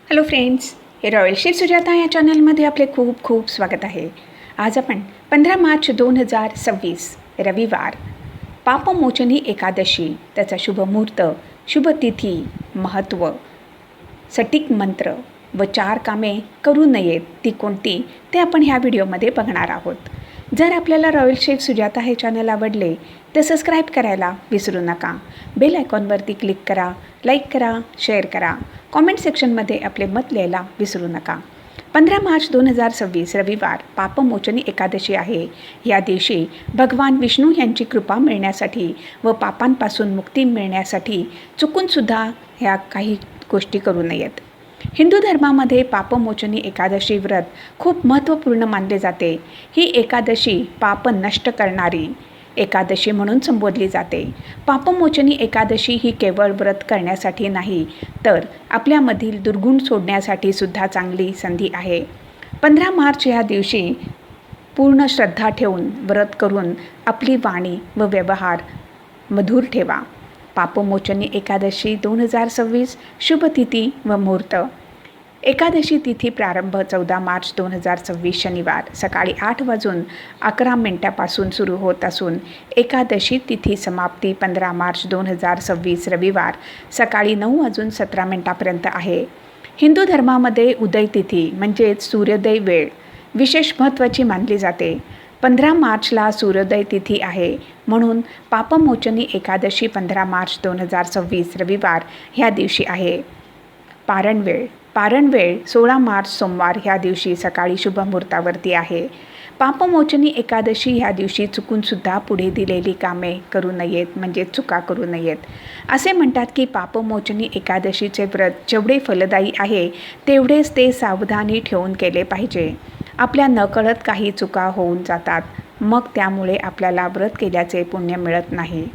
Hello friends, हे royal chef Sujata या चॅनलमध्ये आपले खूप खूप स्वागत आहे. आज आपण 15 मार्च 2026 रविवार पापमोचनी एकादशी, त्याचा शुभ मुहूर्त, शुभ तिथी, महत्त्व, सटीक मंत्र व 4 कामे करू नयेत ती कोणती ते आपण ह्या व्हिडिओमध्ये बघणार आहोत. जर आपल्याला रॉयल शेफ सुजाता हे चॅनल आवडले तर सबस्क्राईब करायला विसरू नका. बेल आयकॉनवरती क्लिक करा, लाईक करा, शेअर करा, कॉमेंट सेक्शनमध्ये आपले मत लिहायला विसरू नका. 15 मार्च 2026 रविवार पापमोचनी एकादशी आहे. या दिवशी भगवान विष्णू यांची कृपा मिळण्यासाठी व पापांपासून मुक्ती मिळण्यासाठी चुकूनसुद्धा ह्या काही गोष्टी करू नयेत. हिंदू धर्मामध्ये पापमोचनी एकादशी व्रत खूप महत्त्वपूर्ण मानले जाते. ही एकादशी पाप नष्ट करणारी एकादशी म्हणून संबोधली जाते. पापमोचनी एकादशी ही केवळ व्रत करण्यासाठी नाही तर आपल्यामधील दुर्गुण सोडण्यासाठी सुद्धा चांगली संधी आहे. 15 मार्च या दिवशी पूर्ण श्रद्धा ठेवून व्रत करून आपली वाणी व व्यवहार मधुर ठेवा. पापमोचनी एकादशी 2026 शुभ तिथी व मुहूर्त. एकादशी तिथी प्रारंभ 14 मार्च 2026 शनिवार सकाळी 8:11 सुरू होत असून एकादशी तिथी समाप्ती 15 मार्च 2026 रविवार सकाळी 9:17 आहे. हिंदू धर्मामध्ये उदय तिथी म्हणजेच सूर्योदय वेळ विशेष महत्त्वाची मानली जाते. 15 मार्चला सूर्योदय तिथी आहे म्हणून पापमोचनी एकादशी 15 मार्च 2026 रविवार ह्या दिवशी आहे. पारण वेळ 16 मार्च सोमवार ह्या दिवशी सकाळी शुभ मुहूर्तावरती आहे. पापमोचनी एकादशी ह्या दिवशी चुकूनसुद्धा पुढे दिलेली कामे करू नयेत, म्हणजे चुका करू नयेत. असे म्हणतात की पापमोचनी एकादशीचे व्रत जेवढे फलदायी आहे तेवढेच ते सावधानी ठेवून केले पाहिजे. आपल्या नकळत काही चुका होऊन जातात, मग त्यामुळे आपल्याला व्रत केल्याचे पुण्य मिळत नाही.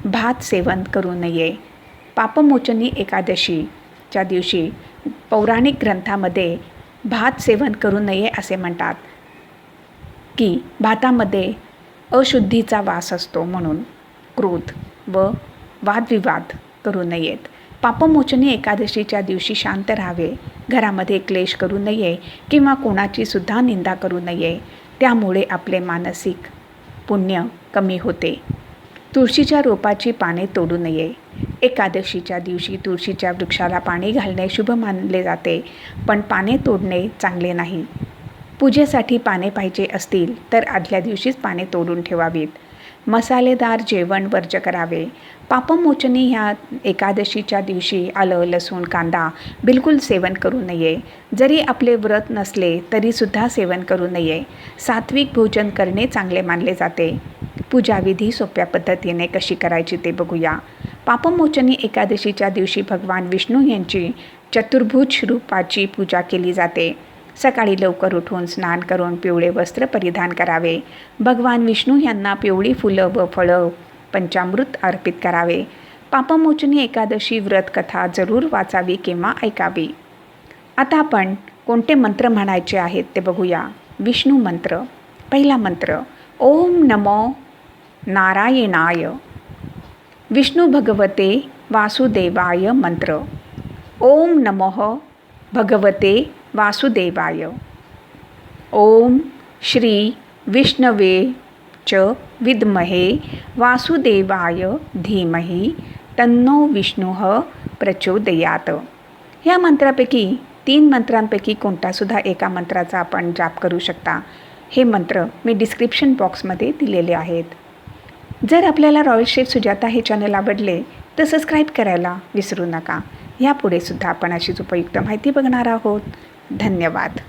भात सेवन करू नये. पापमोचनी एकादशीच्या दिवशी पौराणिक ग्रंथामध्ये भात सेवन करू नये असे म्हणतात की भातामध्ये अशुद्धीचा वास असतो, म्हणून क्रोध व वादविवाद करू नयेत. पापमोचनी एकादशीच्या दिवशी शांत राहावे. घरामध्ये क्लेश करू नये किंवा कोणाची सुद्धा निंदा करू नये, त्यामुळे आपले मानसिक पुण्य कमी होते. तुळशीच्या रोपाची पाने तोडू नये. एकादशीच्या दिवशी तुळशीच्या वृक्षाला पाणी घालणे शुभ मानले जाते, पण पाने तोडणे चांगले नाही. पूजेसाठी पाने पाहिजे असतील तर आदल्या दिवशीच पाने तोडून ठेवावीत. मसालेदार जेवण वर्ज्य करावे. पापमोचनी ह्या एकादशीच्या दिवशी आलं, लसूण, कांदा बिलकुल सेवन करू नये. जरी आपले व्रत नसले तरीसुद्धा सेवन करू नये. सात्विक भोजन करणे चांगले मानले जाते. पूजाविधी सोप्या पद्धतीने कशी करायची ते बघूया. पापमोचनी एकादशीच्या दिवशी भगवान विष्णू यांची चतुर्भुज रूपाची पूजा केली जाते. सकाळी लवकर उठून स्नान करून पिवळे वस्त्र परिधान करावे. भगवान विष्णू यांना पिवळी फुलं व फळं पंचामृत अर्पित करावे. पापमोचनी एकादशी व्रत कथा जरूर वाचावी किंवा ऐकावी. आता आपण कोणते मंत्र म्हणायचे आहेत ते बघूया. विष्णू मंत्र. पहिला मंत्र ओम नमो नारायणाय. विष्णू भगवते वासुदेवाय मंत्र. ओम नमः भगवते वासुदेवाय. ओम श्री विष्णवे च विद्महे वासुदेवाय धीमहि तन्नो विष्णुः प्रचोदयात. ह्या मंत्रापैकी 3 मंत्रांपैकी कोणतासुद्धा एका मंत्राचा आपण जाप करू शकता. हे मंत्र मी डिस्क्रिप्शन बॉक्समध्ये दिलेले आहेत. जर आपल्याला रॉयल शेफ सुजाता हे चॅनल आवडले तर सबस्क्राईब करायला विसरू नका. यापुढे सुद्धा आपण अशीच उपयुक्त माहिती बघणार आहोत. धन्यवाद.